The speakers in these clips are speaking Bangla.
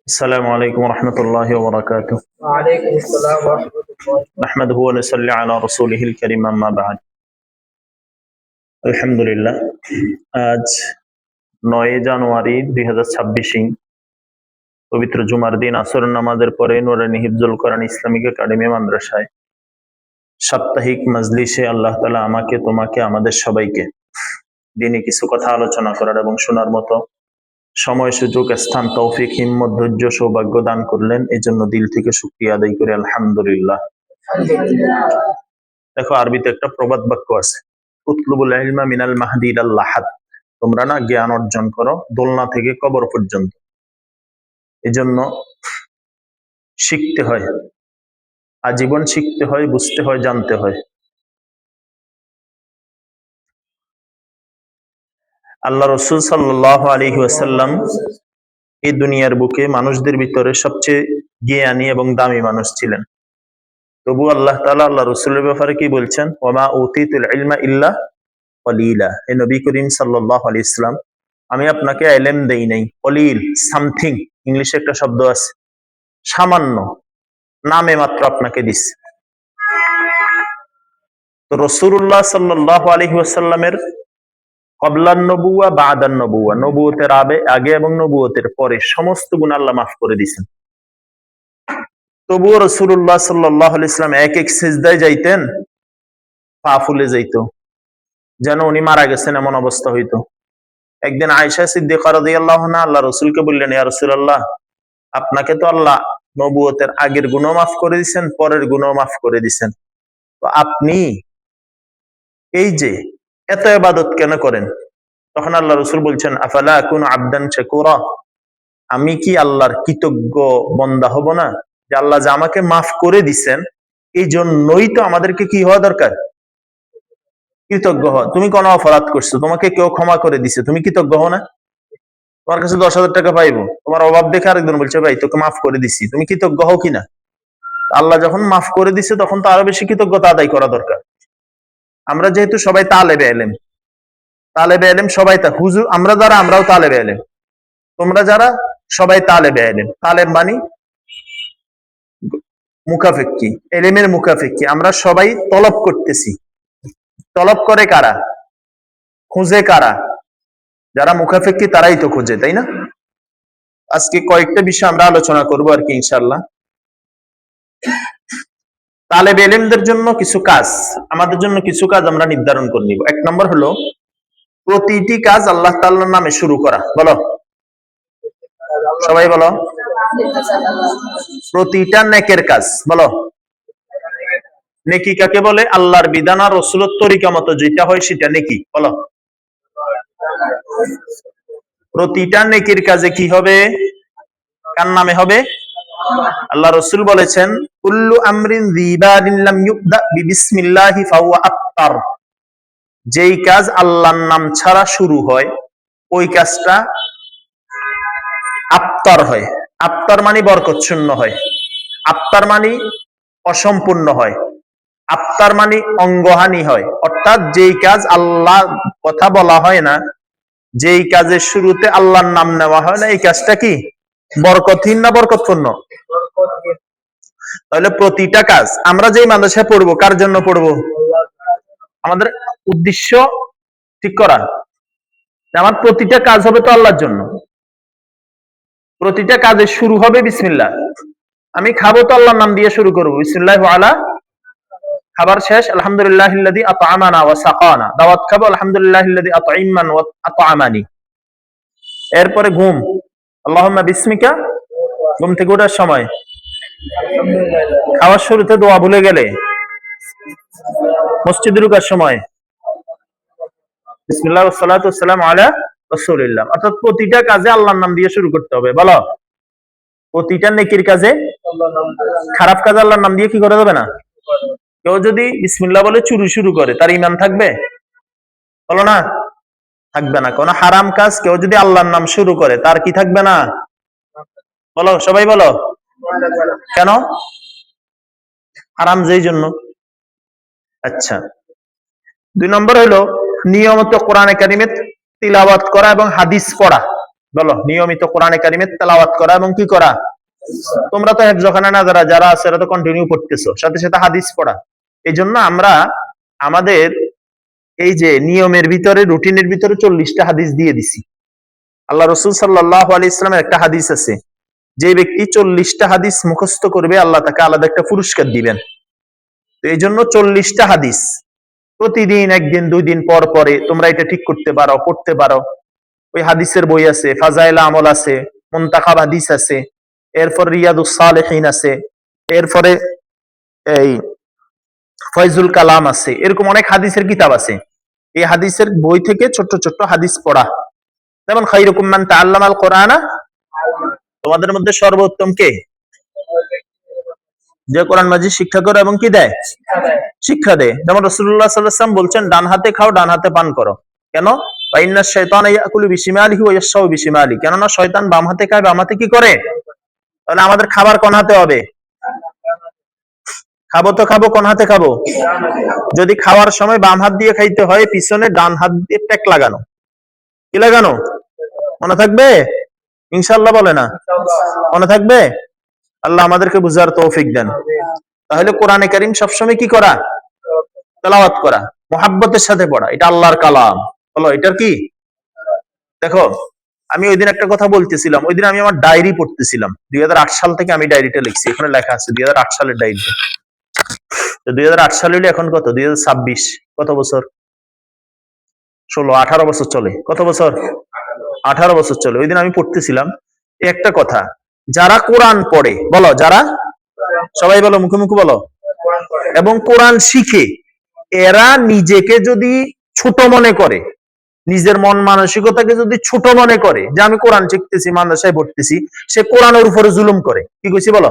السلام عليكم ورحمة الله وبركاته. وعليكم السلام ورحمة الله. نحمده ونصلي على رسوله الكريم أما بعد. আলহামদুলিল্লাহ, আজ 9 জানুয়ারি 2026 পবিত্র জুমার দিন আসর নামাজের পরে নুরানি হিফজুল কোরআন ইসলামিক একাডেমি মাদ্রাসায় সাপ্তাহিক মজলিসে আল্লাহ তাআলা আমাকে, তোমাকে, আমাদের সবাইকে দিনে কিছু কথা আলোচনা করার এবং শোনার মতো সময়, সুযোগ, স্থান, তৌফিক, হিম্মত, ধৈর্য, সৌভাগ্য দান করলেন। এই জন্য দিল থেকে শুকরিয়া আদায় করি আলহামদুলিল্লাহ। দেখো, আরবিতে একটা প্রবাদ বাক্য আছে, উতলুবুল ইলমা মিনাল মাহদি ইলাল লাহাদ। তোমরা না জ্ঞান অর্জন করো দোলনা থেকে কবর পর্যন্ত। এজন্য শিখতে হয়, আজীবন শিখতে হয়, বুঝতে হয়, জানতে হয়। আল্লাহ রাসূল সাল্লাল্লাহু আলাইহি ওয়াসাল্লাম এই দুনিয়ার বুকে মানুষদের ভিতরে সবচেয়ে জ্ঞানী এবং দামি মানুষ ছিলেন। তবু আল্লাহ তাআলা আল্লাহ রাসূলের ব্যাপারে কি বলছেন? ওয়ামা উতিতুল ইলমা ইল্লা কলিলা। হে নবী করিম সাল্লাল্লাহু আলাইহি ওয়াসাল্লাম, আমি আপনাকে ইলম দেই নাই। কলিল, সামথিং, ইংলিশে একটা শব্দ আছে, সামান্য, নামে মাত্র আপনাকে দিছি। তো রাসূলুল্লাহ সাল্লাল্লাহু আলাইহি ওয়াসাল্লামের ক্বাবলান নবুওয়া বা'দান নবুওয়া, নবুয়তের আগে এবং নবুয়তের পরে সমস্ত গুনাহ আল্লাহ মাফ করে দিয়েছেন। তবুও রাসূলুল্লাহ সাল্লাল্লাহু আলাইহি ওয়াসাল্লাম এক এক সিজদায় যাইতেন, পা ফুলে যাইত, যেন উনি মারা গেছেন এমন অবস্থা হইতো। একদিন আয়েশা সিদ্দিকা রাদিয়াল্লাহু আনহা আল্লাহ রাসূলকে বললেন, ইয়া রাসূলুল্লাহ, আপনাকে তো আল্লাহ নবুয়তের আগের গুনাহ মাফ করে দিয়েছেন, পরের গুনাহ মাফ করে দিয়েছেন, তো আপনি এই যে এত ইবাদত কেন করেন? তখন আল্লাহ রাসূল বলছেন, আফালা আকুনু আবদান শাকুরা, আমি কি আল্লাহর কৃতজ্ঞ বান্দা হব না? যে আল্লাহ যে আমাকে মাফ করে দিছেন, এই জন্যই তো আমাদেরকে কি হওয়া দরকার? কৃতজ্ঞ হওয়া। তুমি কোন অপরাধ করছো, তোমাকে কেউ ক্ষমা করে দিছে, তুমি কৃতজ্ঞ হও না? তোমার কাছে 10,000 টাকা পাইবো, তোমার অভাব দেখে আরেকজন বলছে, ভাই তোকে মাফ করে দিছি, তুমি কৃতজ্ঞ হও কিনা? আল্লাহ যখন মাফ করে দিছে তখন তো আরো বেশি কৃতজ্ঞতা আদায় করা দরকার। আমরা যেহেতু সবাই তালেবে ইলম, সবাই হুজুর, আমরা যারা, আমরাও তালেবে ইলম, তোমরা যারা, সবাই তালেবে ইলম। তালেব মানে মুকাফিক্কি, ইলমের মুকাফিক্কি। আমরা সবাই তলব করতেছি। তলব করে কারা? খুঁজে কারা? যারা মুকাফিক্কি তারাই তো খুঁজে, তাই না? আজকে কয়েকটা বিষয় আমরা আলোচনা করবো আর কি, ইনশাআল্লাহ। তালেবে ইলমদের জন্য কিছু কাজ, আমাদের জন্য কিছু কাজ আমরা নির্ধারণ করে নিব। 1 নম্বর হলো প্রতিটি কাজ আল্লাহ তাআলার নামে শুরু করা। বলো, সবাই বলো। প্রতিটা নেকের কাজ, বলো। নেকি কাকে বলে? আল্লাহর বিধান আর রাসূলের তরিকা মতো যেটা হয় সেটা নেকি, বলো। প্রতিটা নেকির কাজে কি হবে? কার নামে হবে? আল্লাহ রাসূল বলেছেন, কুল্লু আমরিন যিবালিন লাম ইউবদা বিসমিল্লাহি ফাহুয়া আফতার। যেই কাজ আল্লাহর নাম ছাড়া শুরু হয় ওই কাজটা আফতার হয়। আফতার মানে বরকত শূন্য হয়, আফতার মানে অসম্পূর্ণ হয়, আফতার মানে অঙ্গহানি হয়। অর্থাৎ যেই কাজ আল্লাহ কথা বলা হয় না, যেই কাজের শুরুতে আল্লাহর নাম নেওয়া হয় না, এই কাজটা কি বরকতহীন না বরকতপূর্ণ? তাহলে প্রতিটা কাজ আমরা যেই মাদ্রাসায় পড়বো, কার জন্য পড়বো? আমাদের উদ্দেশ্য ঠিক করা, আমার প্রতিটা কাজ হবে তো আল্লাহর জন্য। প্রতিটা কাজের শুরু হবে বিসমিল্লাহ। আমি খাবো তো আল্লাহর নাম দিয়ে শুরু করবো, বিসমিল্লাহি আলা। খাবার শেষ, আলহামদুলিল্লাহিল্লাযী আত'আমানা ওয়া সাকানা। দাওয়াত খাবো, আলহামদুলিল্লাহিল্লাযী আত'আমান ওয়া আত'আমানি। এরপরে ঘুম, আল্লাহুম্মা বিসমিকা। ঘুম থেকে ওঠার সময়, খাওয়ার শুরুতে দোয়া ভুলে গেলে, মসজিদে ঢোকার সময় বিসমিল্লাহ ওয়াস সালাতু ওয়াস সালামু আলা রাসূলিল্লাহ। অর্থাৎ প্রতিটা কাজে আল্লাহর নাম দিয়ে শুরু করতে হবে, বলো। প্রতিটা নেকির কাজে, খারাপ কাজে আল্লাহর নাম দিয়ে কি করা যাবে না। কেউ যদি বিসমিল্লাহ বলে চুরি শুরু করে, তার ঈমান থাকবে? বলো না, থাকবে না। কোন হারাম কাজ কেউ যদি আল্লাহর নাম শুরু করে, তার কি থাকবে না? বলো, সবাই বলো। কেন? হারাম যেই জন্য। আচ্ছা, 2 নম্বর হলো নিয়মিত কোরআনে কারিমের তিলাওয়াত করা এবং হাদিস পড়া। বলো, নিয়মিত কোরআনে কারিমের তেলাওয়াত করা এবং কি করা? তোমরা তো হেফজখানা না যারা আছে এরা তো কন্টিনিউ পড়তেছো, সাথে সাথে হাদিস পড়া। এই জন্য আমরা আমাদের এই যে নিয়মের ভিতরে, রুটিনের ভিতরে 40টা হাদিস দিয়ে দিছি। আল্লাহ রসুল সাল্লাল্লাহু আলাইহি ওয়াসাল্লামের একটা হাদিস আছে, যে ব্যক্তি 40টা হাদিস মুখস্থ করবে আল্লাহ তাকে আলাদা একটা পুরস্কার দিবেন। তো এই জন্য 40টা হাদিস প্রতিদিন, একদিন 2 দিন পর পরে তোমরা এটা ঠিক করতে পারো, পড়তে পারো। ওই হাদিসের বই আছে, ফাজাইল আমল আছে, মুনতাখাব হাদিস আছে, এরপর রিয়াদুস সালেহিন আছে, এরপরে এই ফয়জুল কালাম আছে, এরকম অনেক হাদিসের কিতাব আছে। এই হাদিসের বই থেকে ছোট্ট ছোট্ট হাদিস পড়া। যেমন খায়রুকুম মান তাআল্লামাল কোরআনা, তোমাদের মধ্যে সর্বোত্তম কে? যে কোরআন মাজিদ শিক্ষা করে এবং কি দেয়? শিক্ষা দেয়। যেমন রাসূলুল্লাহ সাল্লাল্লাহু আলাইহি ওয়াসাল্লাম বলছেন, ডান হাতে খাও, ডান হাতে পান করো। কেন? ফাইন্না শাইতানা ইয়াকুলু বিশিমালিহি ওয়া ইয়াশরাবু বিশিমালি, কেননা শয়তান বাম হাতে খায়, বাম হাতে কি করে? তাহলে আমাদের খাবার কোন হাতে হবে? খাবো তো খাবো কোন হাতে খাবো? যদি খাওয়ার সময় বাম হাত দিয়ে খাইতে হয়, পিছনে ডান হাত দিয়ে প্যাক লাগানো। কি লাগানো? মনে থাকবে ইনশাআল্লাহ? বলে না, মনে থাকবে? আল্লাহ আমাদেরকে বুঝার তৌফিক দেন। তাহলে কোরআনে কারীম সবসময় কি করা? তেলাওয়াত করা, মুহাব্বতের সাথে পড়া। এটা আল্লাহর কালাম। বলো, এটার কি? দেখো, আমি ওই দিন একটা কথা বলতেছিলাম, ওই দিন আমি আমার ডায়েরি পড়তেছিলাম। 2008 সাল থেকে আমি ডায়েরিটা লিখছি, এখানে লেখা আছে 2008 সালের ডায়েরিটা। তো 2008 সাল হলে এখন কত? 2026। কত বছর? 18 বছর চলে। কত বছর? 18 বছর চলে। ওই দিন আমি পড়তেছিলাম একটা কথা, যারা কোরআন পড়ে, বলো যারা, সবাই বলো, মুখে মুখে বলো, এবং কোরআন শিখে, এরা নিজেকে যদি ছোট মনে করে, নিজের মন মানসিকতাকে যদি ছোট মনে করে যে আমি কোরআন শিখতেছি, মাদ্রাসায় পড়তেছি, সে কোরআনের উপরে জুলুম করে। কি কইছি বলো?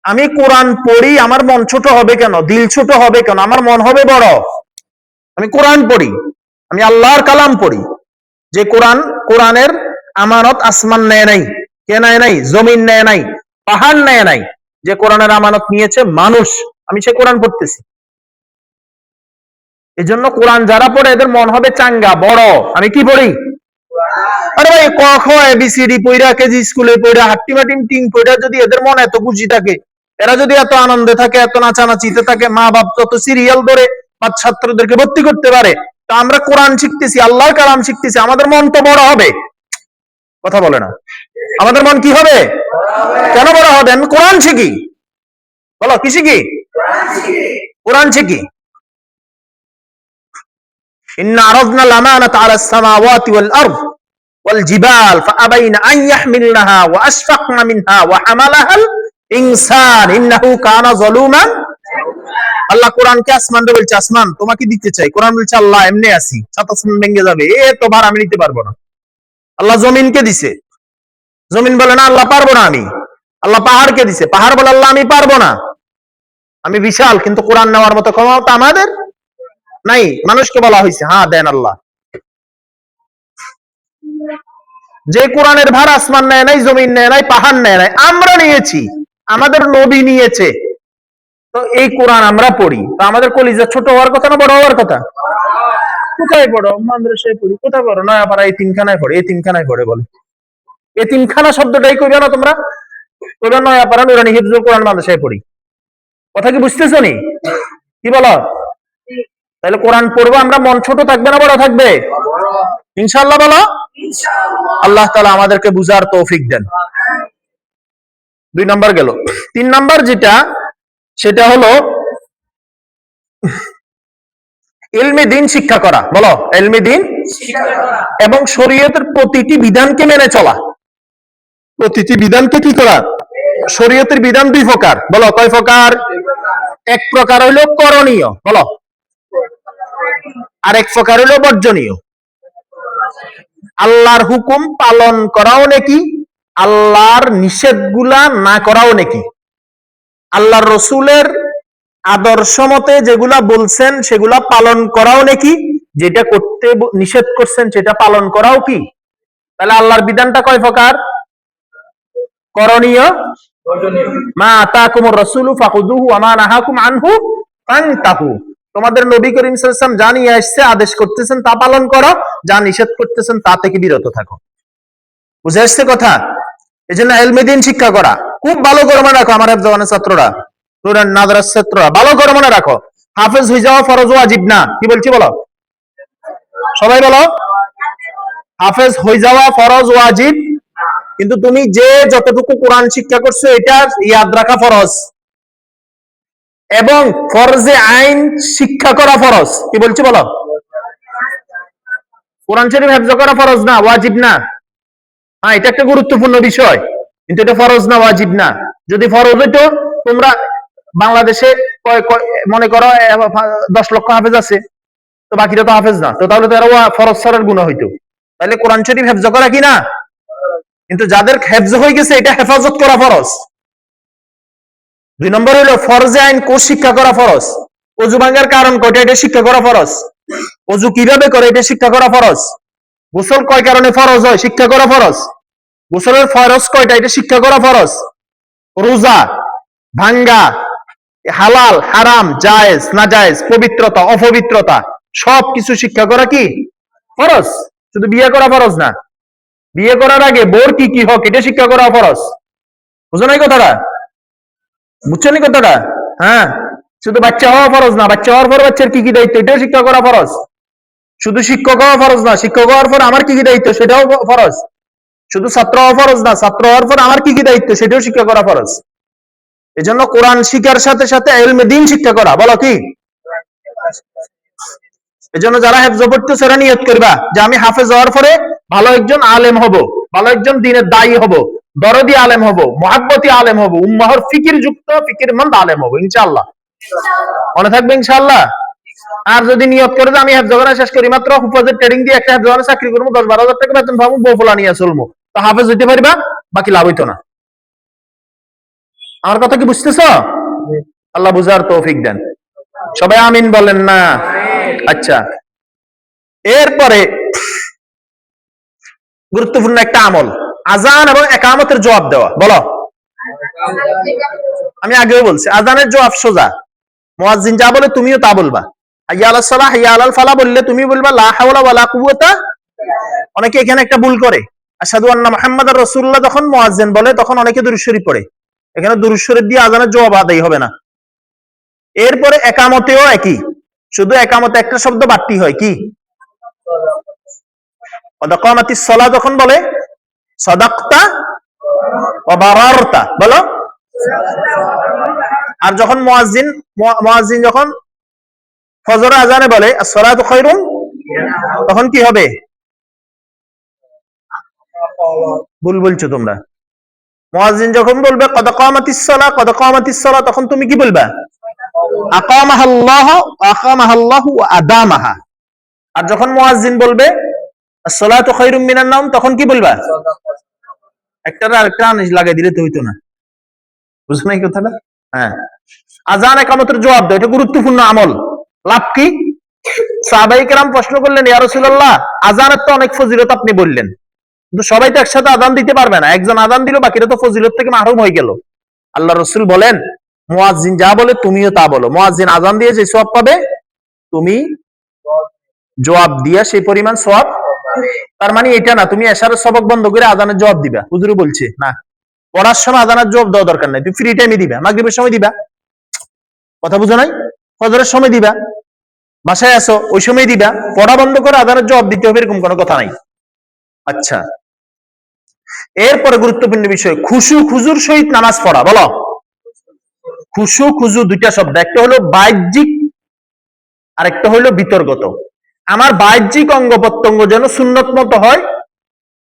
আমি কোরআন পড়ি, আমার মন ছোট হবে কেন? দিল ছোট হবে কেন? আমার মন হবে বড়। আমি কোরআন পড়ি, আমি আল্লাহর কালাম পড়ি। যে কোরআনের আমানত আসমান নেয় নাই। কে নেয় নাই? জমিন নেয় নাই, পাহাড় নেয় নাই। যে কোরআনের আমানত নিয়েছে মানুষ। আমি সে কোরআন পড়তেছি। এই জন্য কোরআন যারা পড়ে এদের মন হবে চাঙ্গা, বড়। আমি কি পড়ি? আরে ভাই, ক খ এবিসিডি পড়া, কেজি স্কুলে পড়া, হাট্টিমাটিম টিং পড়া যদি এদের মন এত খুশি থাকে, এরা যদি এত আনন্দে থাকে, এত নাচানাচিতে থাকে, মা বাপ তত সিরিয়াল ধরে ছাত্রদেরকে ভর্তি করতে পারে, তো আমরা কোরআন শিখতেছি, আল্লাহর কালাম শিখতেছি, আমাদের মন তো বড় হবে। কথা বলে না? আমাদের মন কি হবে? কেন বড় হবে? আমি কোরআন শিখি। বলো, কি শিখি? কোরআন শিখি। ইন্না আরাদনা আল-আমানাতা আলাস সামাওয়াতি ওয়াল আরদ ওয়াল জিবাল ফাআবাইনা আন ইয়াহমিলনাহা ওয়া আশফাকনা মিনহা ওয়া হামালাহাল ইনসান ইন্নাহু কানা যালুমান। আল্লাহ কোরআনকে আসমানকে বলছে, আসমান তোমাকে দিতে চাই। কোরআন বলছে, আল্লাহ এমনি আছি, সাত আসমান ভেঙে যাবে, এ তো ভার আমি নিতে পারবো না। আল্লাহ জমিনকে দিছে, জমিন বলে না আল্লাহ পারবো না আমি। আল্লাহ পাহাড়কে দিছে, পাহাড় বলে আল্লাহ আমি পারবো না, আমি বিশাল। কিন্তু কোরআন নেওয়ার মতো ক্ষমতা আমাদের নাই। মানুষকে বলা হয়েছে, হ্যাঁ দেন আল্লাহ। যে কোরআনের ভার আসমান নেয় নাই, জমিন নেয় নাই, পাহাড় নেয় নাই, আমরা নিয়েছি, আমাদের নবী নিয়েছে। তো এই কোরআন আমরা পড়ি, তো আমাদের কলিজা ছোট হওয়ার কথা না বড় হওয়ার কথা? কোথায় পড়ো? মাদ্রাসায় পড়ি। কোথায় পড়ো? নয়াপাড়া এতিমখানায় পড়ে। এতিমখানায় পড়ে বলে, এতিমখানা শব্দটাই কইবে না তোমরা? কইবে নয়াপাড়া নুরানি হিফজুল কোরআন মাদ্রাসায় পড়ি। কথা কি বুঝতেছো নি? কি বলো? তাহলে কোরআন পড়বো আমরা, মন ছোট থাকবে না বড় থাকবে? ইনশাআল্লাহ বলো। আল্লাহ তাআলা আমাদেরকে বুঝার তৌফিক দেন। 2 নাম্বার গেল। 3 নাম্বার যেটা, সেটা হলো ইলমে দিন শিক্ষা করা। বলো, ইলমে দিন এবং শরীয়তের প্রতিটি বিধানকে মেনে চলা। প্রতিটি বিধানকে কি করা? শরীয়তের বিধান 2 প্রকার। বলো, কয় প্রকার? এক প্রকার হইলো করণীয়, বলো, আর এক প্রকার হইলো বর্জনীয়। আল্লাহর হুকুম পালন করাও নেকি, আল্লাহর নিষেধগুলা না করাও নেকি। আল্লাহর রসুলের আদর্শ মতে যেগুলা বলছেন সেগুলা পালন করাও নেকি, যেটা করতে নিষেধ করছেন সেটা পালন করাও কি। তাহলে আল্লাহর বিধানটা কয় প্রকার? করণীয়, মা আতাকুমুর রাসূলু ফাখুযুহু ওয়া মা নাহাকুম আনহু ফান্তাহু। তোমাদের নবী করিম সাল্লাল্লাহু আলাইহি ওয়াসাল্লাম যা নিয়ে আসছে, আদেশ করতেছেন তা পালন করো, যা নিষেধ করতেছেন তা থেকে বিরত থাকো। বুঝে আসছে কথা? এই জন্য ইলমে দ্বীন শিক্ষা করা খুব ভালো করে মনে রাখো। আমার হেফজানের ছাত্ররা, নুরান নাদরাস ছাত্ররা, ভালো করে মনে রাখো, হাফেজ হয়ে যাওয়া ফরজ ওয়াজিব না। কি বলছি বলো, সবাই বলো। হাফেজ হয়ে যাওয়া ফরজ ওয়াজিব, কিন্তু তুমি যে যতটুকু কোরআন শিক্ষা করছো এটা ইয়াদ রাখা ফরজ, এবং ফরজে আইন শিক্ষা করা ফরজ। কি বলছি বলো, কোরআন শরীফ হেফজ করা ফরজ না, ওয়াজিব না। হ্যাঁ, এটা একটা গুরুত্বপূর্ণ বিষয়, কিন্তু এটা ফরজ না, ওয়াজিব না। যদি ফরজ হইতো, তোমরা বাংলাদেশে মনে করো 10 লক্ষ হাফেজ আছে, তো বাকিরা তো হাফেজ না, তো তাহলে তো এরা ফরজ ছাড়ার গুনাহ হইতো। তাহলে কোরআন শরীফ হেফজ করা কি না? কিন্তু যাদের হেফজ হয়ে গেছে, এটা হেফাজত করা ফরজ। 2 নম্বর হলো ফরজে আইন কোর্স শিক্ষা করা ফরজ। ওযু ভাঙার কারণ কয়টা, এটা শিক্ষা করা ফরজ। ওযু কিভাবে করে, এটা শিক্ষা করা ফরজ। গোসল কয় কারণে ফরজ হয়, শিক্ষা করা ফরজ। গোসলের ফরজ কয়টা, এটা শিক্ষা করা ফরজ। রোজা ভাঙ্গা, হালাল হারাম, জায়েজ না জায়েজ, পবিত্রতা অপবিত্রতা, সবকিছু শিক্ষা করা কি ফরজ। শুধু বিয়ে করা ফরজ না, বিয়ে করার আগে বোর কি কি হক, এটা শিক্ষা করা ফরজ। বুঝো নাই কথাটা, বুঝছো নি কথাটা? হ্যাঁ, শুধু বাচ্চা হওয়া ফরজ না, বাচ্চা হওয়ার পর বাচ্চার কি কি দায়িত্ব, এটাও শিক্ষা করা ফরজ। শুধু শিক্ষক হওয়া ফরজ না, শিক্ষক হওয়ার পর আমার কি কি দায়িত্ব, সেটাও ফরজ। শুধু ছাত্র হওয়া ফরজ না, ছাত্র হওয়ার পর আমার কি কি দায়িত্ব, সেটাও শিক্ষা করা ফরজ। এজন্য কোরআন শিক্ষার সাথে সাথে ইলমে দ্বীন শিক্ষা করা, বলো কি? এজন্য যারা হেফজ পড়তেছে সেরা নিয়ত করবা যে আমি হাফেজ হওয়ার পরে ভালো একজন আলেম হব, ভালো একজন দ্বীনের দায়ী হব, দরদি আলেম হব, মুহাব্বতি আলেম হব, উম্মাহর ফিকির যুক্ত ফিকির মন্দ আলেম হব, ইনশাআল্লাহ। মনে থাকবে ইনশাআল্লাহ। আর যদি নিয়ত করে যে আমি হেফজখানা শেষ করি, মাত্র হুফাজের ট্রেনিং দিয়ে একটা হেফজখানা চাকরি করবো, 10-12 হাজার টাকা বেতন পাবো, বউফলা নিয়ে চলবো, তো হাফেজ হইতে পারবা, বাকি লাভ হইতো না। আমার কথা কি বুঝতেছো? আল্লাহ বুঝার তৌফিক দেন। সবাই আমিন বলেন না? আচ্ছা, এরপরে গুরুত্বপূর্ণ একটা আমল, আজান এবং একামতের জবাব দেওয়া। বলো, আমি আগেও বলছি, আজানের জবাব সোজা। মুয়াজ্জিন যা বলে তুমিও তা বলবা। হাইয়া আলাস সালাহ হাইয়া আলাল ফালাহ বললে তুমি বলবা লা হাওলা ওয়ালা কুওয়াতা। অনেকে এখানে একটা ভুল করে, আশহাদু আন্না মুহাম্মাদার রাসূলুল্লাহ যখন মুয়াজ্জিন বলে, তখন অনেকে দুরূদ শরীফ পড়ে। এখানে দুরূদ শরীফ দিয়ে আজানের জবাব আদায় হবে না। এরপরে একামতেও একই, শুধু একামতে একটা শব্দ বাড়তি হয়, কি? ওয়াদাকামাতিস সালাহ যখন বলে সাদাকতা ওয়া বারারতা, বলো। আর যখন মুয়াজ্জিন যখন ফজরের আজানে বলে as-সালাতু খায়রুন, তখন কি হবে? ভুল বলছো তোমরা। মুয়াজ্জিন যখন বলবে কদ কামাতিস সালাহ, তখন তুমি কি বলবা? আকামাহাল্লাহু ওয়া আদামাহা। আর যখন মুয়াজ্জিন বলবে as-সালাতু খায়রুম মিনান নাওম, তখন কি বলবা? একটা আরেকটা আনিস লাগাই দিলে তো হইতো না। বুঝছো না কথাটা? হ্যাঁ, আজান একামতের জবাব দাও, এটা গুরুত্বপূর্ণ আমল। লাভ কি? সাহাবায়ে কেরাম প্রশ্ন করলেন, ইয়া রাসূলুল্লাহ, আজানের তো অনেক ফজিলত আপনি বললেন, কিন্তু সবাই তো একসাথে আজান দিতে পারবে না, একজন আজান দিল, বাকিরা তো ফজিলত থেকে মাহরুম হয়ে গেল। আল্লাহ রাসূল বলেন, মুয়াজ্জিন যা বলে তুমিও তা বলো। মুয়াজ্জিন আজান দিয়ে যে সওয়াব পাবে, তুমি জবাব দিয়া সেই পরিমাণ সওয়াব। তার মানে এটা না তুমি এশারের সবক বন্ধ করে আজানের জবাব দিবা। হুজুর বলছে না, পড়ার সময় আজানের জবাব দেওয়া দরকার নাই, তুমি ফ্রি টাইমে দিবা, মাগরিবের সময় দিবা, কথা বুঝো নাই? ফজরের সময় দিবা, বাসায় আসো ওই সময় দিবা, পড়া বন্ধ করে আজানের জবাব দিতে হবে এরকম কোনো কথা নাই। আচ্ছা, এরপরে গুরুত্বপূর্ণ বিষয় খুশু খুজুর সহিত নামাজ পড়া। বলো, খুশু খুজু দুইটা শব্দ, একটা হলো বাহ্যিক আর একটা হলো বিতর্গত। আমার বাহ্যিক অঙ্গ প্রত্যঙ্গ যেন সুন্নত মতো হয়,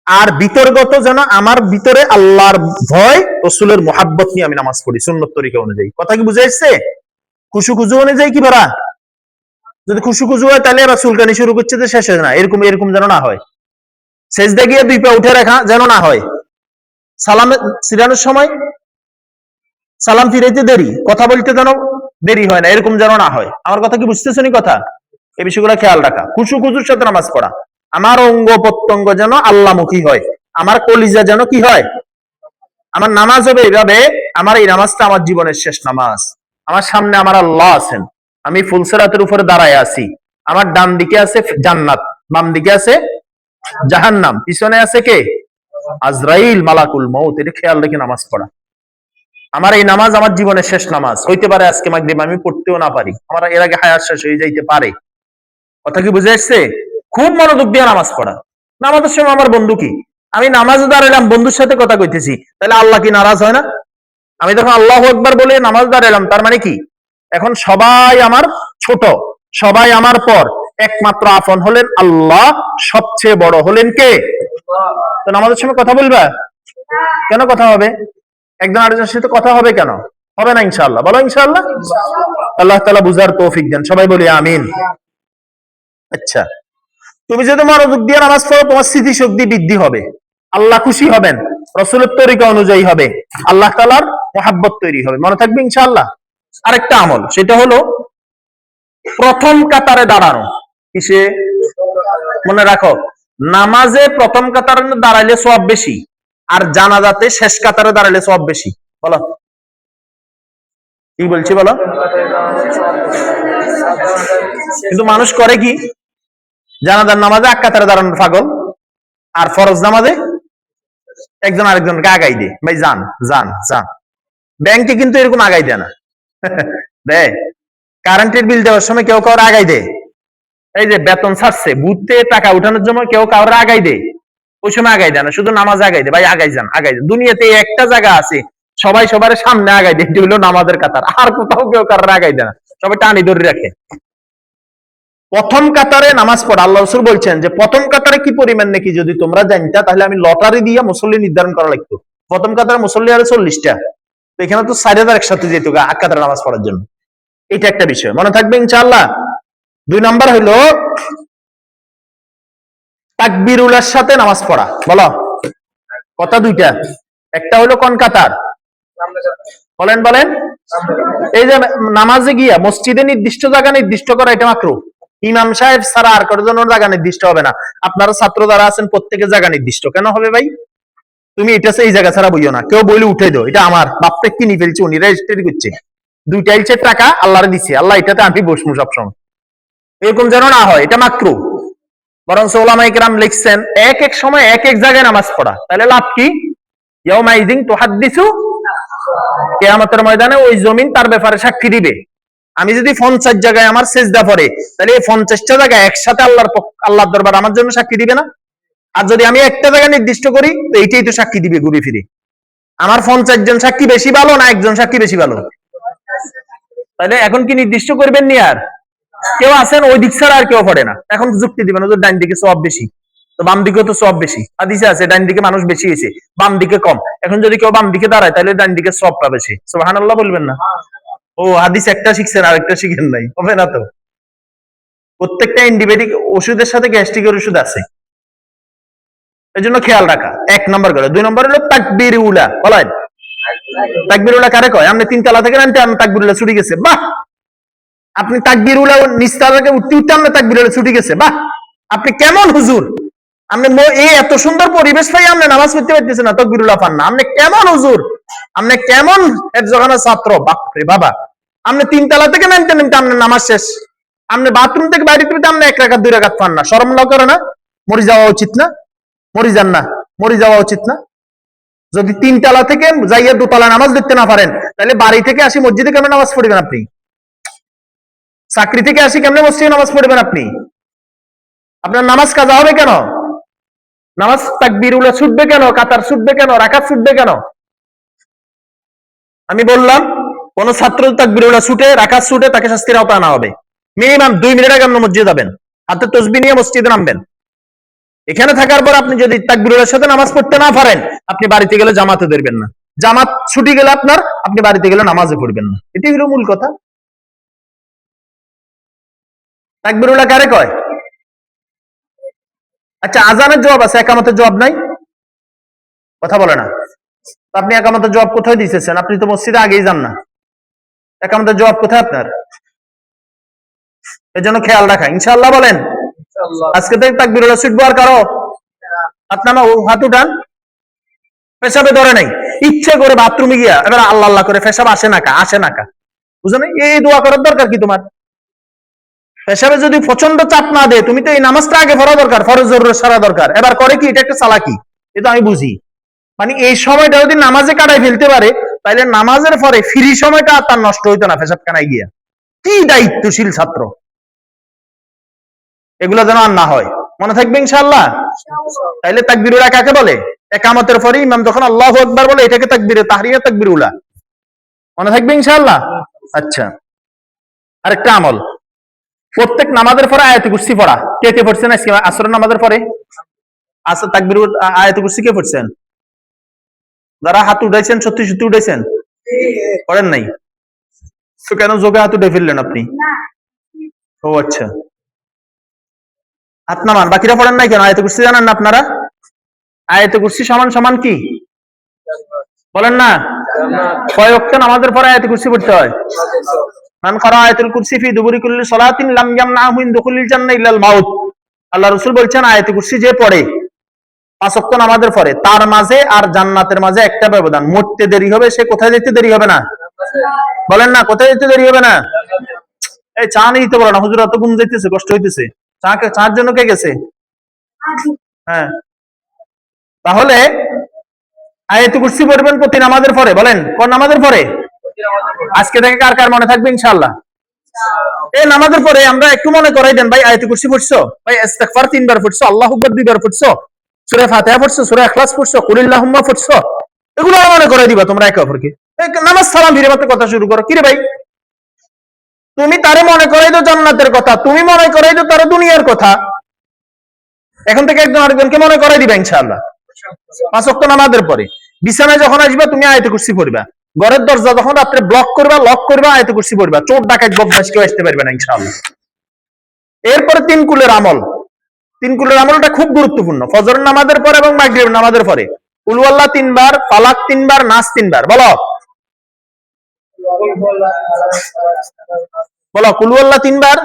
আর বিতর্গত যেন আমার ভিতরে আল্লাহর ভয়, রাসূলের মুহাব্বত নিয়ে আমি নামাজ পড়ি সুন্নত তরিকা অনুযায়ী। কথা কি বুঝে আসছে? খুশু খুজু অনুযায়ী কি পড়া? যদি খুশু খুজু হয় তাহলে এবার চুলকানি শুরু করছে যে শেষ হয় না, এরকম এরকম যেন না হয়। সেজদা গিয়ে 2 পা উঠে রাখা যেন না হয়। সালাম ফিরানোর সময় সালাম ফিরাইতে দেরি, কথা বলতে যেন দেরি হয় না, এরকম যেন না হয়। আমার কথা কি বুঝতেছো নি কথা? এই বিষয়গুলো খেয়াল রাখা। খুশু খুজুর সাথে নামাজ পড়া, আমার অঙ্গ প্রত্যঙ্গ যেন আল্লাহমুখী হয়, আমার কলিজা যেন কি হয়, আমার নামাজ হবে এইভাবে, আমার এই নামাজটা আমার জীবনের শেষ নামাজ, আমার সামনে আমার আল্লাহ আছেন, আমি ফুলসিরাতের উপরে দাঁড়ায় আছি, আমার ডান দিকে আছে জান্নাত, বাম দিকে আছে জাহান্নাম, পিছনে আছে কে? আজরাইল মালাকুল মউত। এটা খেয়াল রেখে নামাজ পড়া। আমার এই নামাজ আমার জীবনের শেষ নামাজ হইতে পারে, আজকে মাগরিব আমি পড়তেও না পারি, আমার এর আগে হায়াত শেষ হয়ে যাইতে পারে। কথা কি বুঝে আসছে? খুব মনোযোগ দিয়ে নামাজ পড়া। নামাজের সময় আমার বন্ধু কি, আমি নামাজে দাঁড়াইলাম, বন্ধুর সাথে কথা কইতেছি, তাহলে আল্লাহ কি নারাজ হয় না? আমি যখন আল্লাহু আকবার বলে নামাজ দাঁড়াইলাম, তার মানে কি এখন সবাই আমার ছোট, সবাই আমার পর, একমাত্র আপন হলেন আল্লাহ, সবচেয়ে বড় হলেন কে? তো নামাজের সময় কথা বলবা কেন? কথা হবে, একজন আরেকজনের সাথে কথা হবে কেন? হবে না ইনশাআল্লাহ। বলো ইনশাআল্লাহ। আল্লাহ তাআলা বুঝার তৌফিক দেন, সবাই বলি আমিন। আচ্ছা, তুমি যদি মনোযোগ দিয়ে নামাজ পড়ো, তোমার স্মৃতিশক্তি বৃদ্ধি হবে, আল্লাহ খুশি হবেন, রাসূলের তরিকা অনুযায়ী হবে, আল্লাহ তাআলার মহব্বত তৈরি হবে, মনে থাকবে ইনশাআল্লাহ। আরেকটা আমল, সেটা হলো প্রথম কাতারে দাঁড়ানো। কিসে? মনে রাখো, নামাজে প্রথম কাতারে দাঁড়াইলে সওয়াব বেশি, আর জানাজাতে শেষ কাতারে দাঁড়াইলে সওয়াব বেশি। বলো কি বলছি, বলো। কিন্তু মানুষ করে কি, জানাজার নামাজে এক কাতারে দাঁড়ানোর পাগল, আর ফরজ নামাজে একজন আরেকজনকে আগাই দেয়, ভাই যান যান যান। ব্যাংকে কিন্তু এরকম আগাই দেয় না, দেয়? কারেন্টের বিল দেওয়ার সময় কেউ কাউর আগাই দেয়, এই যে বেতন ছাড়ছে বুথে টাকা উঠানোর জন্য কেউ কাউর আগাই দেয়, ওই সময় আগাই দেয় না, শুধু নামাজ আগাই দেয়, ভাই আগাই যান আগাই যান। দুনিয়াতে একটা জায়গা আছে সবাই সবার সামনে আগাই দেয়, এটি হলো নামাজের কাতার, আর কোথাও কেউ কারোর আগাই দেয় না, সবাই টানি ধরে রাখে। প্রথম কাতারে নামাজ পড়া, আল্লাহ রাসূল বলছেন যে প্রথম কাতারে কি পরিমাণ নাকি যদি তোমরা জানতা, তাহলে আমি লটারি দিয়ে মুসল্লি নির্ধারণ করা লাগতো। প্রথম কাতারে মুসল্লি আরে 40টা, তো এখানে তো 4000 একসাথে যেত এক কাতারে নামাজ পড়ার জন্য। এটা একটা বিষয় মনে থাকবে ইনশাআল্লাহ। 2 নাম্বার হলো তাকবীরুলের সাথে নামাজ পড়া। বলো, কথা দুইটা, একটা হলো কোন কাতার? বলেন বলেন। এই যে নামাজে গিয়া মসজিদে নির্দিষ্ট জায়গা নির্দিষ্ট করা, এটা মাকরুহ। ইমাম সাহেব ছাড়া আর কারোর জন্য জায়গা নির্দিষ্ট হবে না। আপনারা ছাত্র যারা আছেন প্রত্যেকের জায়গা নির্দিষ্ট কেন হবে ভাই? তুমি এটা এই জায়গা ছাড়া বইও না, কেউ বলে উঠে দাও, এটা আমার বাপকে কিনে ফেলছে, উনি রেজিস্ট্রি করছে, 2 টাইলসের টাকা আল্লাহরে দিচ্ছে, আল্লাহ এটাতে আমি বসবো সবসময়, এরকম যেন না হয়, এটা মাকরুহ। বরং ওলামায়ে কেরাম লিখছেন এক এক সময় এক এক জায়গায় নামাজ পড়া, তাহলে লাভ কি? ইয়াউমাইযিন তুহাদ্দিসু, কিয়ামতের ময়দানে ওই জমিন তার ব্যাপারে সাক্ষী দিবে। আমি যদি 50 জায়গায় আমার সেজদা পড়ে, তাহলে এই 50টা জায়গায় একসাথে আল্লাহর দরবার আমার জন্য সাক্ষী দিবে না? আর যদি আমি একটা জায়গা নির্দিষ্ট করি, তো এইটাই তো সাক্ষী দিবে ঘুরে ফিরে। আমার 50 জন সাক্ষী বেশি ভালো না একজন সাক্ষী বেশি ভালো? তাহলে এখন কি নির্দিষ্ট করবেন নি? আর কেউ আছেন ওই দিক ছাড়া আর কেউ পড়ে না, এখন যুক্তি দিবেন ওদের ডান দিকে সওয়াব বেশি, তো বাম দিকে তো সওয়াব বেশি, হাদিসে আছে ডান দিকে মানুষ বেশি হয়েছে, বাম দিকে কম। এখন যদি কেউ বাম দিকে দাঁড়ায়, তাহলে ডান দিকে সওয়াব পাবে সে। সুবহানাল্লাহ বলবেন না? ও হাদিস একটা শিখছেন আর একটা শিখেন নাই, হবে না তো। প্রত্যেকটা অ্যান্টিবায়োটিক ওষুধের সাথে গ্যাস্ট্রিকের ওষুধ আছে, এই জন্য খেয়াল রাখা 1 নম্বর করে। 2 নম্বর হলো তাকবীর উলা। বলেন তাকবীর উলা কারে কয়? আপনি 3 তলা থেকে নামতে আমি তাকবীর উলা ছুটি গেছে, বাহ। আপনি তাকবীর উলা নিচতলা থেকে উঠতে উঠতে আপনি তাকবীর উলা ছুটি গেছে, বাহ। আপনি কেমন হুজুর, আপনি এই এত সুন্দর পরিবেশ পাই আপনি নামাজ পড়তে পারতেছেন না, তাকবীর উলা পান না, আপনি কেমন হুজুর, আপনি কেমন একজনের ছাত্র? বাপরে বাবা, আপনি 3 তলা থেকে নামতে নামতে আপনার নামাজ শেষ, আপনি বাথরুম থেকে বাইরে থেকে আপনি 1 রাকাত 2 রাকাত পান না, শরম না করে না? মরে যাওয়া উচিত না? মরে যান না, মরে যাওয়া উচিত না? যদি 3 তলা থেকে যাইয়া 2 তলা নামাজ দেখতে না পারেন, তাহলে বাড়ি থেকে আসি মসজিদে কেমন নামাজ পড়বেন আপনি? চাকরি থেকে আসি কেমনে মসজিদে নামাজ পড়বেন আপনি? আপনার নামাজ কাজা হবে কেন? নামাজ তাকবীর উলা ছুটবে কেন? কাতার ছুটবে কেন? রাকাত ছুটবে কেন? আমি বললাম কোন ছাত্র তাকবীর উলা ছুটে রাকাত ছুটে, তাকে শাস্তির আওতায় আনা হবে। মিনিমাম 2 মিনিট আগে আপনি মসজিদে যাবেন, হাতে তাসবিহ নিয়ে মসজিদে নামবেন। এখানে থাকার পর আপনি যদি তাকবীরের সাথে নামাজ পড়তে না পারেন, আপনি বাড়িতে গেলে জামাতে ধরবেন না, জামাত ছুটি গেলে আপনার, আপনি বাড়িতে গেলে নামাজে পড়বেন না। এটাই হলো মূল কথা। তাকবীরুল্লাহ কারে কয়? আচ্ছা, আজানের জবাব আছে, একামতের জবাব নাই, কথা বলে না। আপনি একামতের জবাব কোথায় দিতেছেন? আপনি তো মসজিদে আগেই যান না, একামতের জবাব কোথায় আপনার? এর জন্য খেয়াল রাখা ইনশাআল্লাহ। বলেন আজকে থেকে তাকবীরুল্লাহ ছুটবো আর কারো আপনার হাত উঠান। পেশাবে ধরে নাই, ইচ্ছে করে বাথরুমে গিয়া এবার আল্লাহ আল্লাহ করে পেশাব আসে না কা, আসে না কা, বুঝো না? এই দোয়া করার দরকার কি তোমার? পেশাবে যদি প্রচন্ড চাপ না দেয়, তুমি তো এই নামাজটা আগে পড়া দরকার, ফরজ জরুরি সারা দরকার। এবার করে কি, এটা একটা চালাকি, এটা আমি বুঝি। মানে এই সময়টা যদি নামাজে কাটাই ফেলতে পারে, তাহলে নামাজের পরে ফ্রি সময়টা আর তার নষ্ট হইতো না পেশাবখানায় গিয়া। কি দায়িত্বশীল ছাত্র! এগুলো যেন আর না হয়, মনে থাকবে ইনশাআল্লাহ। তাইলে তাকবীর উলা কাকে বলে? একামতের পরে ইমাম যখন আল্লাহু আকবার বলে, এটাকে তাকবীরে তাহরিয়া, তাকবীর উলা, মনে থাকবে ইনশাআল্লাহ। আচ্ছা, আরেকটা আমল, প্রত্যেক নামাজের পরে আয়াতুল কুরসি পড়া। কে কে পড়ছেন আজকে আসরের নামাজের পরে? আসর তাকবীর আয়াতুল কুরসি কে পড়ছেন? যারা হাত উঠাইছেন, সত্যি সত্যি উঠাইছেন? পড়েন নাই তো কেন যোগে হাত উঠে ফেললেন আপনি? ও আচ্ছা, হাত নামান। বাকিরা পড়েন নাই কেন? আয়াতুল কুরসি জানেন না আপনারা? আয়াতুল কুরসি সমান সমান কি বলেন না? কয় ওয়াক্ত নামাজের পরে আয়াতুল কুরসি পড়তে হয়? মান করা আয়াতুল কুরসি ফি দুবুরি কুল্লি সালাতিন লাম ইয়ামনাহু মিন দুখুলিল জান্নাহ ইল্লাল মাউত। আল্লাহ রাসূল বলছেন, আয়াতুল কুরসি যে পড়ে 5 ওয়াক্ত নামাজের পরে, তার মাঝে আর জান্নাতের মাঝে একটা ব্যবধান। মরতে দেরি হবে, সে কোথায় যেতে দেরি হবে না? বলেন না, কোথায় যেতে দেরি হবে না? এই চা নিয়ে তো বলো না, হুজুর এত ঘুম যাইতেছে, কষ্ট হইতেছে। চার জন্য কে গেছে? হ্যাঁ, তাহলে আয়াতুল কুরসি পড়বেন প্রতি নামাজের পরে। বলেন, কোন নামাজের পরে? আজকে থেকে কার কার মনে থাকবে ইনশাআল্লাহ? এই নামাজের পরে আমরা একটু মনে করাই দেন, ভাই আয়াতুল কুরসি পড়ছো, ভাই ইস্তিগফার 3 বার পড়ছো, আল্লাহু আকবার 2 বার পড়ছো, সূরা ফাতিহা পড়ছো, সূরা ইখলাস পড়ছো, কুল আল্লাহুম্মা পড়ছো, এগুলো মনে করাই দিবা তোমরা একে অপরকে। নামাজ সালাম ফিরে মাত্র কথা শুরু করো, কি রে ভাই, তুমি তারে মনে করাই দাও জান্নাতের কথা, তুমি মনে করাই দাও তারে দুনিয়ার কথা। এখন থেকে একজন আরেকজনকে মনে করাই দিবা ইনশাআল্লাহ। 5 ওয়াক্ত নামাজের পরে বিছানায় যখন আসবা, তুমি আয়াতুল কুরসি পড়বা। ঘরের দরজা যখন রাত্রে ব্লক করবা, লক করবা, আয়াতুল কুরসি পড়বা। চোর ডাকাত বদমাশ কেউ আসতে পারবে না ইনশাআল্লাহ। এরপরে 3 কুলের আমল। 3 কুলের আমলটা খুব গুরুত্বপূর্ণ। ফজর নামাজের পরে এবং মাগরিব নামাজের পরে কুল ওয়াল্লাহ 3 বার, ফালাক 3 বার, নাস 3 বার। বলো বলো, কুল ওয়াল্লাহ 3 বার,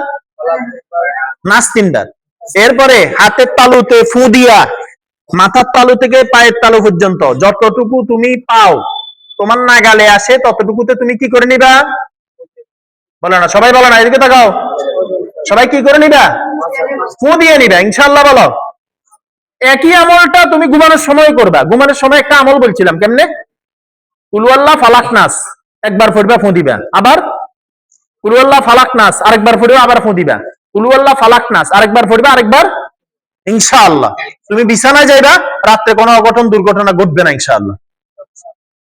নাস 3 বার। এরপরে হাতের তালুতে ফু দিয়া মাথার তালু থেকে পায়ের তালু পর্যন্ত যতটুকু তুমি পাও, তোমার নাগালে আসে, ততটুকুতে তুমি কি করে নিবা? বলো না, সবাই বলো না, এদিকে তাকাও। সবাই কি করে নিবা? ফু দিয়ে নিবা ইনশাআল্লাহ। বলো, একই আমলটা তুমি ঘুমানোর সময় করবা। ঘুমানোর সময় একটা আমল বলছিলাম, কেমনে? কুল ওয়াল্লাহ ফালাক নাস একবার পড়বা, ফু দিবা। আবার কুল ওয়াল্লাহ ফালাক নাস আরেকবার পড়বা, আবার ফু দিবা। কুল ওয়াল্লাহ ফালাক নাস আরেকবার পড়বা, আরেকবার। ইনশাআল্লাহ তুমি বিছানায় যাইবা, রাত্রে কোনো অঘটন দুর্ঘটনা ঘটবে না ইনশাআল্লাহ।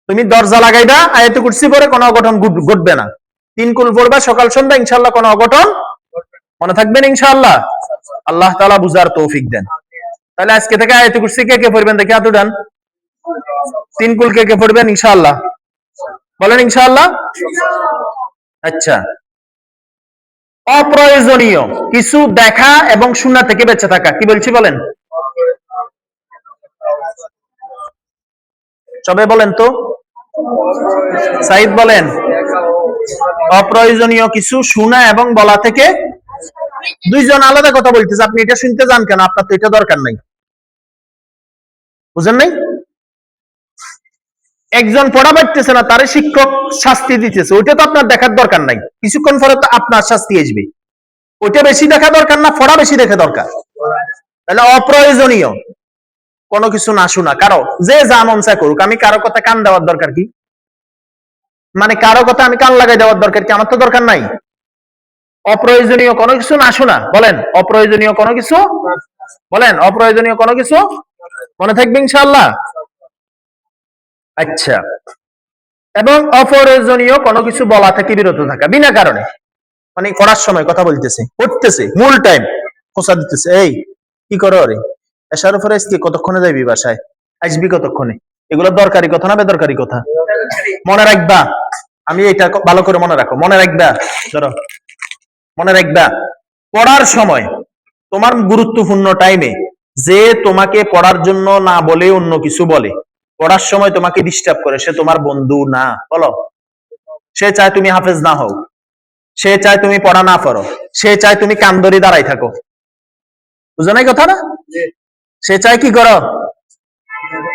তুমি দরজা লাগাইবা, আয়াতুল কুরসি পড়ে কোনো অঘটন ঘটবে না। 3 কুল পড়বা সকাল সন্ধ্যা, ইনশাআল্লাহ কোনো অঘটন মনে থাকবেন ইনশাআল্লাহ। আল্লাহ তাআলা বুঝার তৌফিক দেন। তাহলে আজকে থেকে আয়াতুল কুরসি কে কে পড়বেন দেখি হাত উঠান। 3 কুল কে কে পড়বেন ইনশাআল্লাহ? বলেন ইনশাআল্লাহ। আচ্ছা, অপ্রয়োজনীয় কিছু দেখা এবং শোনা থেকে বেঁচে থাকা। কি বলছি বলেন? সবাই বলেন তো, সাইদ বলেন। অপ্রয়োজনীয় কিছু শোনা এবং বলা থেকে। দুইজন আলাদা কথা বলতেছে, আপনি এটা শুনতে যান কেন? আপনার তো এটা দরকার নাই, বুঝেন নাই? একজন পড়া পারতেছে না, তারে শিক্ষক শাস্তি দিতেছে, ওইটা তো আপনার দেখার দরকার নাই। কিছুক্ষণ পরে তো আপনার শাস্তি আসবে। ওইটা বেশি দেখা দরকার না, পড়া বেশি দেখা দরকার। তাহলে অপ্রয়োজনীয় কোনো কিছু না শোনা, কারো যে যা মন চায় করুক, আমি কারো কথা কান দেওয়ার দরকার কি? মানে কারো কথা আমি কান লাগাই দেওয়ার দরকার কি? আমার তো দরকার নাই। অপ্রয়োজনীয় কোনো কিছু না শোনা। বলেন, অপ্রয়োজনীয় কোনো কিছু। বলেন, অপ্রয়োজনীয় কোনো কিছু মনে থাকবে ইনশাআল্লাহ। আচ্ছা, এবং অপ্রয়োজনীয় কোনো কিছু বলা থেকে বিরত থাকা বিনা কারণে। মানে পড়ার সময় কথা বলতেছে, পড়তেছে, মূল টাইম খোঁচা দিতেছে, এই কি করো রে, এসার উপরে আজকে কতক্ষণে যাইবি বাসায়, আসবি কতক্ষণে? এগুলো দরকারি কথা না বেদরকারি কথা? মনে রাখবা, আমি এটা ভালো করে মনে রাখো, মনে রাখবা। ধরো, মনে রাখবা, পড়ার সময় তোমার গুরুত্বপূর্ণ টাইমে যে তোমাকে পড়ার জন্য না বলে অন্য কিছু বলে, পড়ার সময় তোমাকে ডিস্টার্ব করে, সে তোমার বন্ধু না। বলো, সে চায় তুমি হাফেজ না হও, সে চায় তুমি পড়া না পড়ো, সে চায় তুমি কান ধরে দাঁড়াই থাকো। বুঝো নাই কথা না? সে চায় কি করো?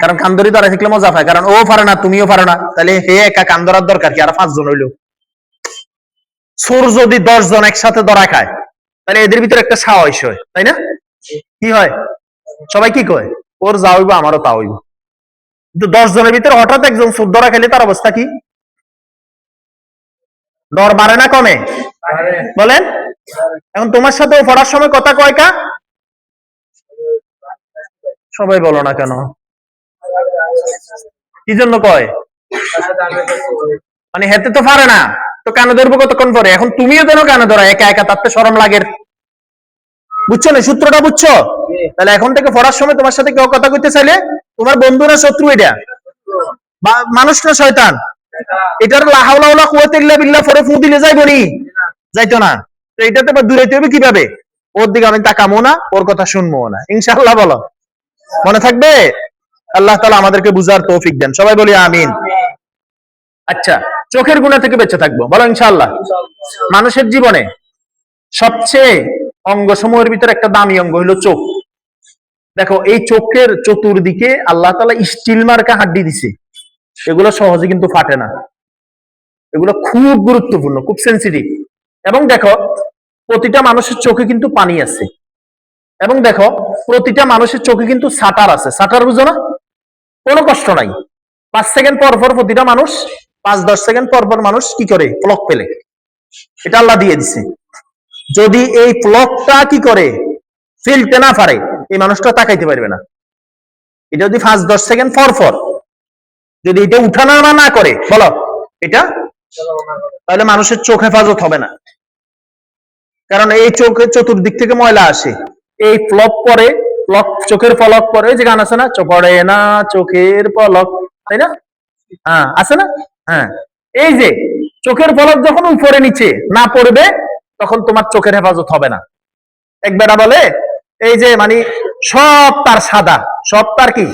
কারণ কান ধরে দাঁড়াই থাকলে মজা পায়, কারণ ও পারে না, তুমিও পারো না, তাহলে হে একা কান ধরার দরকার কি? আর 5 জন হইলো। চোর যদি 10 জন একসাথে ধরা খায়, তাহলে এদের ভিতরে একটা সাহস হয়, তাই না? কি হয়? সবাই কি কয়? ওর যা হইব আমারও তা হইব। কিন্তু 10 জনের ভিতরে হঠাৎ একজন সুদ ধরা খেলে তার অবস্থা কি? ডর বাড়ে না কমে? বলেন। এখন তোমার সাথে ও পড়ার সময় কথা কয় কা? সবাই বলো না কেন? কি জন্য কয়? মানে হেতে তো পারে না, তো কানে ধরবো কতক্ষণ পরে? এখন তুমিও দেন কানে ধরা একা একা, তাতে শরম লাগে। বুঝছো না সূত্রটা? বুঝছো? তাহলে এখন থেকে পড়ার সময় তোমার সাথে কেউ কথা কইতে চাইলে তোমার বন্ধু না শত্রু এটা? মানুষ না শয়তান? এটার লা হাওলা ওয়ালা কুওয়াতা ইল্লা বিল্লাহ পরে ফু দিলে যাইবো নি? যাইতো না। তো এটাতে দূরাইতে হবে কিভাবে? ওর দিকে আমি তাকামো না, ওর কথা শুনবো না, ইনশাআল্লাহ। বলো, মনে থাকবে? আল্লাহ তাআলা আমাদেরকে বুঝার তৌফিক দেন, সবাই বলি আমিন। আচ্ছা, চোখের গুনাহ থেকে বেঁচে থাকবো, বলো ইনশাআল্লাহ। মানুষের জীবনে সবচেয়ে অঙ্গ সমূহের ভিতরে একটা দামি অঙ্গ হলো চোখ। দেখো, এই চোখের চতুর্দিকে আল্লাহ তাআলা স্টিল মার্কা হাড্ডি দিছে, এগুলো সহজে কিন্তু ফাটে না, এগুলো খুব গুরুত্বপূর্ণ, খুব সেন্সিটিভ। এবং দেখো, প্রতিটা মানুষের চোখে কিন্তু পানি আছে, এবং দেখো প্রতিটা মানুষের চোখে কিন্তু শাটার আছে। শাটার বুঝো না? কোনো কষ্ট নাই। 5 সেকেন্ড পর পর প্রতিটা মানুষ, 5-10 সেকেন্ড পর পর মানুষ কি করে? প্লক পেলে, এটা আল্লাহ দিয়ে দিছে। যদি এই প্লকটা কি করে ফেলতে না পারে, এই মানুষটা তাকাইতে পারবে না। এটা যদি 5-10 সেকেন্ড পর পর যদি এটা উঠানামা না করে, বলো এটা, তাহলে মানুষের চোখ হেফাজত হবে না। কারণ এই চোখের চতুর্দিক থেকে ময়লা আসে, এই প্লক পরে, প্লক চোখের পলক পরে, যে গান আছে না, পড়ে না চোখের পলক, তাই না? হ্যাঁ, আছে না? হ্যাঁ, এই যে চোখের পলক যখন উপরে নিচে না পড়বে, তখন তোমার চোখের হেফাজত হবে না। এক বেটা বলে, এই যে মানে সব তার সাদা, সব তার কি,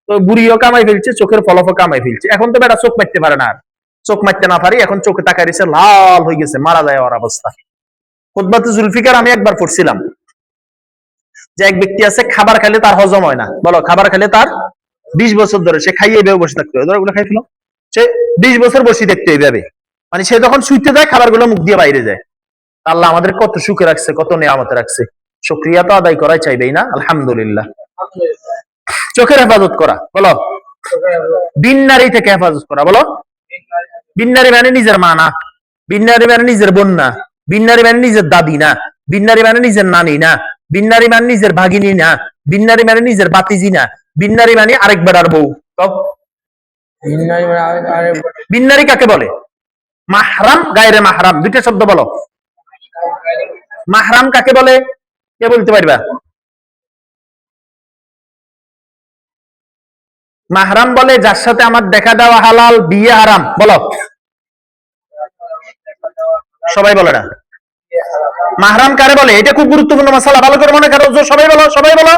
তো বুড়িও কামাই ফেলছে, চোখের পলকও কামাই ফেলছে, এখন তো বেটা চোখ মারতে পারে না। আর চোখ মারতে না পারি, এখন চোখে তাকাই দিছে, লাল হয়ে গেছে, মারা যায় ওর অবস্থা। খুতবাতে জুলফিকার আমি একবার পড়ছিলাম যে এক ব্যক্তি আছে, খাবার খেলে তার হজম হয় না। বলো, খাবার খেলে তার 20 বছর ধরে সে খাইয়ে এইভাবে বসে থাকতে হয়, ধরো ওগুলো খাই ফেল, সে 20 বছর বসে থাকতে এইভাবে, মানে সে যখন শুইতে যায় খাবারগুলো মুখ দিয়ে বাইরে যায়। আল্লাহ আমাদের কত সুখে রাখছে, কত নিয়ামতে রাখছে, শুকরিয়া তো আদায় করাই চাইবেই না? আলহামদুলিল্লাহ। চোখের হেফাজত করা, বলো। বিন্নারি থেকে হেফাজত করা, বলো। বিন্নারি মানে নিজের মা না, বিন্নারি মানে নিজের বোন না, বিন্নারি মানে নিজের দাদি না, বিন্নারি মানে নিজের নানি না, বিন্নারি মানে নিজের ভাগিনী না, বিন্নারি মানে নিজের বাতিজি না, বিন্নারি মানে আরেক বেড়ার বউ। বিন্নারি কাকে বলে? মাহরাম, গায়রে মাহরাম, দুইটা শব্দ বলো। মাহরাম কাকে বলে? কে বলতে পারবা? মাহরাম বলে যার সাথে আমার দেখা দেওয়া হালাল, বিয়ে হারাম, বলো। সবাই বলে না। মাহরাম কারে বলে? এটা খুব গুরুত্বপূর্ণ মাসালা, ভালো করে মনে করো। সবাই বলো, সবাই বলো।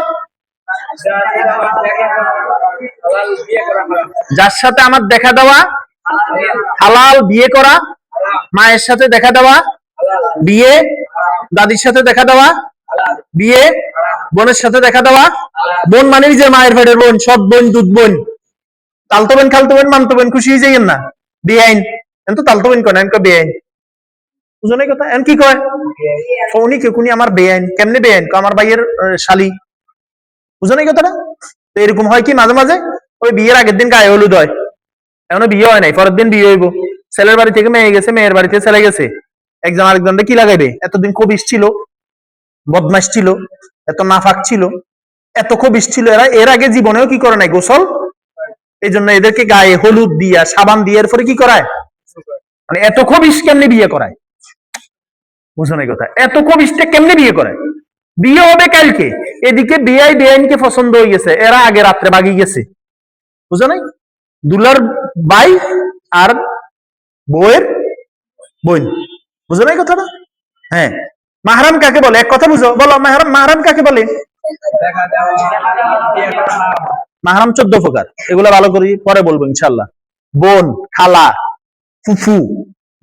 যার সাথে আমার দেখা দেওয়া হালাল, বিয়ে করা, মায়ের সাথে দেখা দেওয়া বিয়ে, দাদির সাথে দেখা দেওয়া বিয়ে, বোনের সাথে দেখা দেওয়া, বোন মানে যে মায়ের পেটের বোন, সৎ বোন, দুধ বোন, তালতো বোন, খালতো বোন, মামতো বোন, খুশি হয়ে যাইয়েন না। বেআইন, এখন তো তালতো বোন কয় না, এখন বেআইন, বুঝো না কথা? এখন কি কয়? উনি কে, কোনি আমার বেআইন। কেমনে বেআইন? আমার ভাইয়ের শালি, বুঝো না কথাটা? তো এরকম হয় কি মাঝে মাঝে, ওই বিয়ের আগের দিন গায়ে হলুদ হয়, এখনো বিয়ে হয় নাই, পরের দিন বিয়ে হইব, ছেলের বাড়ি থেকে মেয়ে গেছে, মেয়ের বাড়িতে ছেলে গেছে, একজন আরেকজনকে কি লাগাইবে? এতদিন খবিস ছিল, বদমাস ছিল, এত নাফাক ছিল, এত খবিস ছিল, এরা এর আগে জীবনেও কি করে নাই? গোসল। এই জন্য এদেরকে গায়ে হলুদ দিয়া, সাবান দিয়ে এরপরে কি করায়? মানে এত খবিস কেমনে বিয়ে করায়? বুঝো না কথা? এত খবিসটা কেমনে বিয়ে করায়? বিয়ে হবে কালকে, এদিকে বিআই বেআইনকে পছন্দ হয়ে গেছে, এরা আগে রাত্রে ভাগি গেছে, বুঝো নাই? দুলার ভাই আর বউয়ের বোন, বুঝো নাই কথাটা? হ্যাঁ। মাহরাম কাকে বলে? এক কথা বুঝো, বলো। মাহরাম, মাহরাম কাকে বলে? মাহরাম 14 প্রকার, এগুলো ভালো করে পরে বলবো ইনশাল্লাহ। বোন, খালা, ফুফু,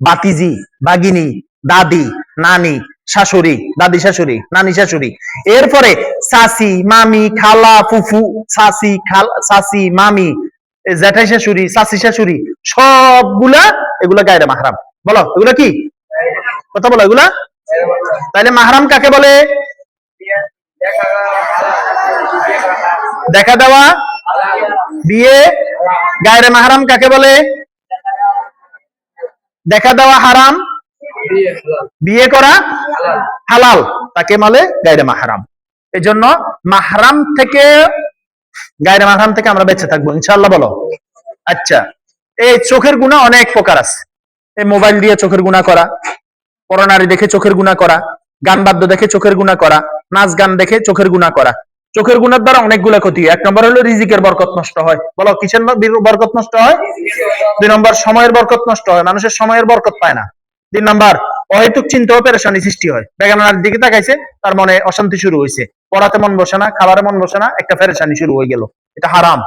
বাতিজি, বাগিনী, দাদি, নানি, শাশুড়ি, দাদি শাশুড়ি, নানি শাশুড়ি, এরপরে চাচি, মামি, খালা, ফুফু, চাচি, খালা, চাচি, মামি, জ্যাঠাই শাশুড়ি, চাচি শাশুড়ি, সবগুলা এগুলা গায়রে মাহরাম। বলো, এগুলা কি? কথা বলো, এগুলা তাহলে মাহরাম কাকে বলে? দেখা দেওয়া, বিয়ে। গায়রে মাহরাম কাকে বলে? দেখা দেওয়া হারাম, বিয়ে করা হালাল, তাকে বলে গায়রে মাহরাম। এই জন্য মাহরাম থেকে, গায়রে মাহরাম থেকে আমরা বেঁচে থাকবো ইনশাআল্লাহ, বলো। আচ্ছা, এই চোখের গুনাহ অনেক প্রকার আছে। এই মোবাইল দিয়ে চোখের গুনাহ করা, পরনারী দেখে চোখের গুনাহ করা, গান বাদ্য দেখে চোখের গুনাহ করা, নাচ গান দেখে চোখের গুনাহ করা। চোখের গুনার দ্বারা অনেকগুলো ক্ষতি। এক নম্বর হলো রিজিকের বরকত নষ্ট হয়। বলো, কিসের বরকত নষ্ট হয়? 2 নম্বর, সময়ের বরকত নষ্ট হয়, মানুষের সময়ের বরকত পায় না। 3 নম্বর, অহেতুক চিন্তা ও পেরেশানি সৃষ্টি হয়। বেগানার দিকে তাকাইছে, তার মনে অশান্তি শুরু হয়েছে, পড়াতে মন বসে না, খাবারে মন বসে না, একটা পেরেশানি শুরু হয়ে গেল, এটা হারাম।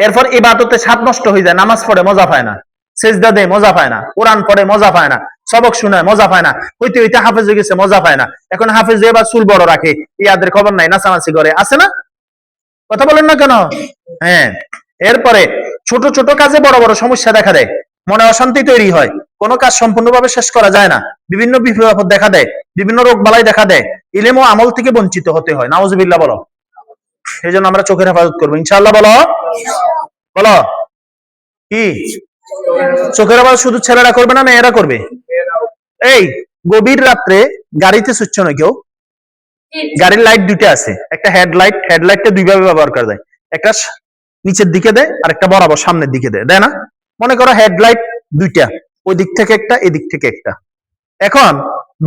এরপর ইবাদতে স্বাদ নষ্ট হয়ে যায়, নামাজ পড়ে মজা পায় না, সেজদা দেয় মজা পায় না, কোরআন পড়ে মজা পায় না, সবক শুনায় মজা পায় না, হইতে হইতে হাফেজ হয়ে গেছে, মজা পায় না। এখন হাফেজ এবার চুল বড় রাখে, ইয়াদের খবর নাই, নাচানাচি করে, আছে না? কথা বলেন না কেন? হ্যাঁ। এরপরে ছোট ছোট কাজে বড় বড় সমস্যা দেখা দেয়, মনে অশান্তি তৈরি হয়, কোনো কাজ সম্পূর্ণভাবে শেষ করা যায় না, বিভিন্ন বিপদ দেখা দেয়, বিভিন্ন রোগ বালাই দেখা দেয়, ইলম ও আমল থেকে বঞ্চিত হতে হয়। নাউজুবিল্লাহ বলো। এই জন্য আমরা চোখের হেফাজত করবো ইনশাআল্লাহ, বলো। বলো কি? চোখের হেফাজত শুধু ছেলেরা করবে না, মেয়েরা করবে? এই গভীর রাত্রে গাড়িতে শুচ্ছে না কেউ? গাড়ির লাইট দুইটা আছে, একটা হেডলাইট, হেডলাইটটা দুইভাবে ব্যবহার করা যায়, একটা নিচের দিকে দেয় আর একটা বরাবর সামনের দিকে দেয়, দেয় না? মনে করো হেডলাইট দুইটা, ওই দিক থেকে একটা, এদিক থেকে একটা। এখন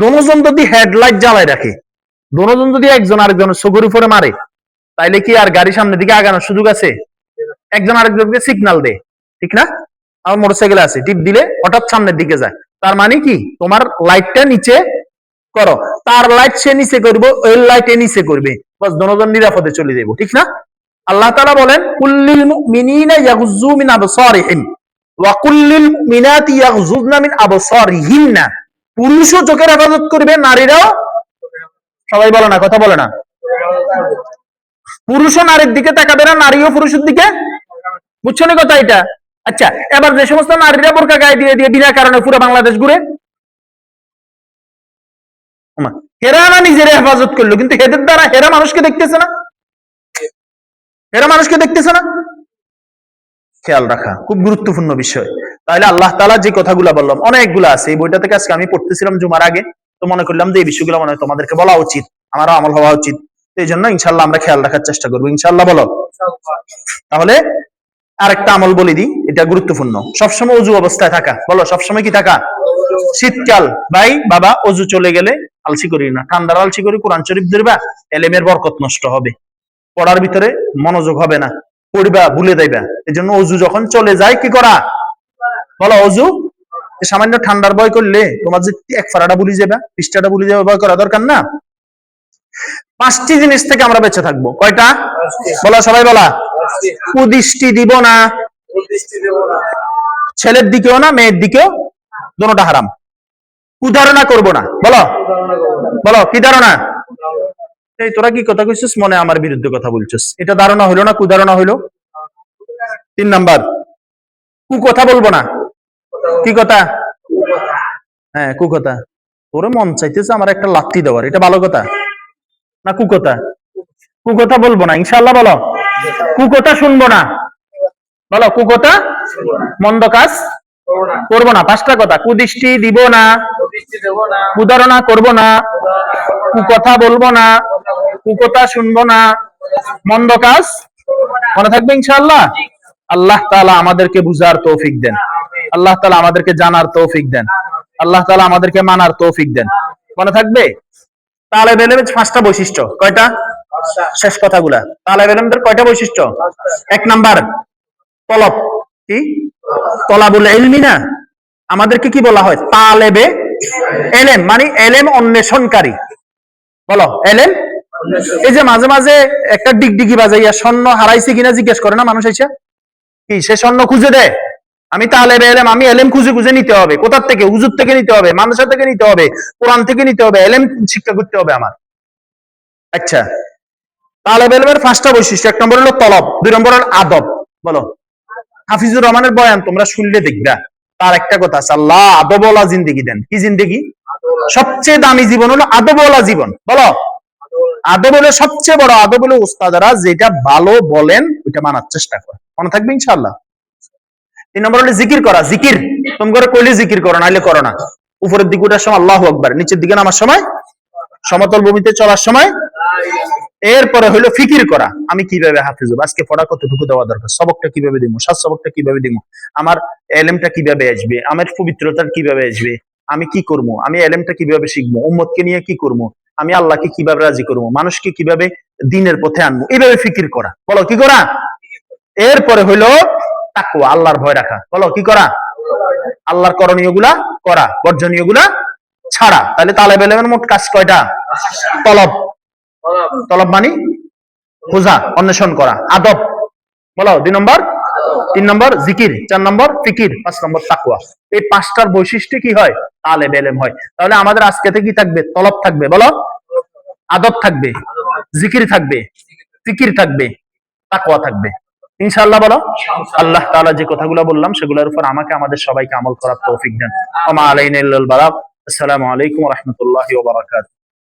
দুজন যদি হেডলাইট জ্বালায় রাখে, দুজন যদি একজন আরেকজনের চোখের উপরে মারে, তাইলে কি আর গাড়ি সামনের দিকে আগানোর সুযোগ আছে? একজন আরেকজনকে সিগন্যাল দেয়, ঠিক না? আমার মোটরসাইকেলে আছে, টিপ দিলে হঠাৎ সামনের দিকে যায়, তার মানে কি তোমার লাইটটা নিচে করো, তার লাইট সে নিচে করবো, ওই লাইট এ নিচে করবে, বাস দুজন নিরাপদে চলে যাবো, ঠিক না? আল্লাহ তাআলা বলেন, কুল্লিল মুমিনিনা ইয়াগুযু মিন আবসারিহিম ওয়া কুল্লিল মুমিনাতি ইয়াগুযুনা মিন আবসারিহিন্না। পুরুষও চোখের হেফাজত করবে, নারীরাও। সবাই বলে না, কথা বলে না। পুরুষও নারীর দিকে তাকাবে না, নারীও পুরুষের দিকে। বুঝছো না কথা এটা? আচ্ছা, এবার যে সমস্ত নারীরা বোরকা গায়ে দিয়ে দিয়ে বিনা কারণে পুরো বাংলাদেশ ঘুরে, হেরা না নিজের হেফাজত করলো, কিন্তু হেদের দ্বারা হেরা মানুষকে দেখতেছে না, হেরা মানুষকে দেখতেছে না। খেয়াল রাখা খুব গুরুত্বপূর্ণ বিষয়। তাহলে আল্লাহ তাআলা যে কথাগুলো বললাম অনেকগুলো আছে, এই বইটা থেকে আজকে আমি পড়তেছিলাম জুমার আগে, তো মনে করলাম যে এই বিষয়গুলো মনে হয় তোমাদেরকে বলা উচিত, আমারও আমল হওয়া উচিত। এই জন্য ইনশাআল্লাহ আমরা খেয়াল রাখার চেষ্টা করবো ইনশাআল্লাহ, বলো। তাহলে আরেকটা আমল বলে দিই, এটা গুরুত্বপূর্ণ। সবসময় অজু অবস্থায় থাকা, বলো সবসময় কি থাকা? শীতকাল ভাই বাবা অজু চলে গেলে আলসি করি না, ঠান্ডার আলসি করি, কোরআন শরীফ ধরবা, এলেমের বরকত নষ্ট হবে, পড়ার ভিতরে মনোযোগ হবে না, পড়বা ভুলে যাইবা। এই জন্য অজু যখন চলে যায় কি করা? বলো অজু। সামান্য ঠান্ডার ভয় করলে তোমার যে এক ফাড়াটা ভুলে যাবে, পৃষ্ঠাটা ভুলে যাবে, ভয় করা দরকার না। 5টি জিনিস থেকে আমরা বেঁচে থাকবো। কয়টা? বলো সবাই, বলা। কুদৃষ্টি দিব না, ছেলের দিকেও না, মেয়ের দিকেও, দুটোটা হারাম। কুধারণা করব না, বলো। বলো কি ধারণা? এই তোরা কি কথা কইছিস, মনে আমার বিরুদ্ধে কথা বলছিস, এটা ধারণা হইলো না কুধারণা হইলো? 3 নাম্বার, কথা বলবো না। কি কথা? হ্যাঁ কথা। তোরে মন চাইতেছে আমার একটা লাত্তি দেওয়ার, এটা ভালো কথা না কুকথা? কুকথা বলবো না ইনশাআল্লাহ, বলো। কুকথা শুনবো না, বলো কুকথা, মন্দ কাজ করবো না। 5টা কথা, কুদৃষ্টি দিব না, কুধারণা করব না, কুকথা বলবো না, কুকথা শুনবো না, মন্দ কাজ। মনে থাকবে ইনশাআল্লাহ। আল্লাহ তাআলা আমাদেরকে বুঝার তৌফিক দেন, আল্লাহ তাআলা আমাদেরকে জানার তৌফিক দেন, আল্লাহ তাআলা আমাদেরকে মানার তৌফিক দেন। মনে থাকবে? তালেব ইলমের 5টা বৈশিষ্ট্য। কয়টা? শেষ কথাগুলা। তালেব ইলমদের কয়টা বৈশিষ্ট্য? 1 নাম্বার তলব। কি? তলাবুল ইলমি না, আমাদেরকে কি বলা হয়? তালেবে ইলম, মানে ইলম অন্বেষণকারী। বলো ইলম। এই যে মাঝে মাঝে একটা ডিগডিগি বাজাইয়া স্বর্ণ হারাইছে কিনা জিজ্ঞেস করে না মানুষ, আইসা কি সে স্বর্ণ খুঁজে দেয়? আমি তালেবে ইলম, আমি ইলম খুঁজে খুঁজে নিতে হবে। কোথা থেকে? হুজুর থেকে নিতে হবে, মাদ্রাসা থেকে নিতে হবে, কোরআন থেকে নিতে হবে, ইলম শিক্ষা করতে হবে আমার। আচ্ছা, তালেবে ইলমের 5টা বৈশিষ্ট্য। 1 নম্বর হলো তলব, 2 নম্বর হলো আদব। বলো, হাফিজুর রহমানের বয়ান তোমরা শুনলে দেখবা, তার একটা কথা আছে, আল্লাহ আদবওয়ালা জিন্দেগি দেন। কি জিন্দেগি? সবচেয়ে দামি জীবন হলো আদবওয়ালা জীবন। বলো, আদব হলো সবচেয়ে বড়। আদব হলো উস্তাদারা যেটা ভালো বলেন ওইটা মানার চেষ্টা করে, মনে থাকবে ইনশাআল্লাহ। 3 নম্বর হলো জিকির করা। জিকির তুমি করে কইলে জিকির করো, নাইলে করো না। উপরের দিকে ওঠার সময় আল্লাহু আকবার, নিচের দিকে নামার সময়, সমতল ভূমিতে চলার সময়। এরপরে হলো ফিকির করা, আমি কিভাবে হাফেজ হবো, আজকে পড়া কতটুকু দেওয়া দরকার, সবকটা কিভাবে দিব, সাত সবকটা কিভাবে দিব, আমার এলেমটা কিভাবে আসবে, আমার পবিত্রতা কিভাবে আসবে, আমি কি করব, আমি এলেমটা কিভাবে শিখবো, উম্মতকে নিয়ে কি করব, আমি আল্লাহকে কিভাবে রাজি করবো, মানুষকে কিভাবে দিনের পথে আনবো, এইভাবে ফিকির করা। বলো কি করা? এরপরে হলো তাকওয়া, আল্লাহর ভয় রাখা। বলো কি করা? আল্লাহর করণীয় গুলা করা, বর্জনীয় গুলা ছাড়া। তাহলে তালেব ইলমের মোট কাজ কয়টা? তলব। তলব মানে খোঁজা, অন্বেষণ করা। আদব বলো 2 নম্বর। 3 নম্বর জিকির, 4 নম্বর ফিকির, 5 নম্বর তাকওয়া। এই 5টার বৈশিষ্ট্য কি হয়? তালেব ইলম হয়। তাহলে আমাদের আজকে থেকে কি থাকবে? তলব থাকবে, বলো, আদব থাকবে, জিকির থাকবে, ফিকির থাকবে, তাকওয়া থাকবে ইনশাআল্লাহ। বলো। আল্লাহ তাআলা যে কথাগুলো বললাম সেগুলোর উপর আমাকে আমাদের সবাইকে আমল করার তৌফিক দেন। ওয়া মা আলাইনা ইল্লাল বালাগ। আসসালামু আলাইকুম ওয়া রাহমাতুল্লাহি ওয়া বারাকাতুহু।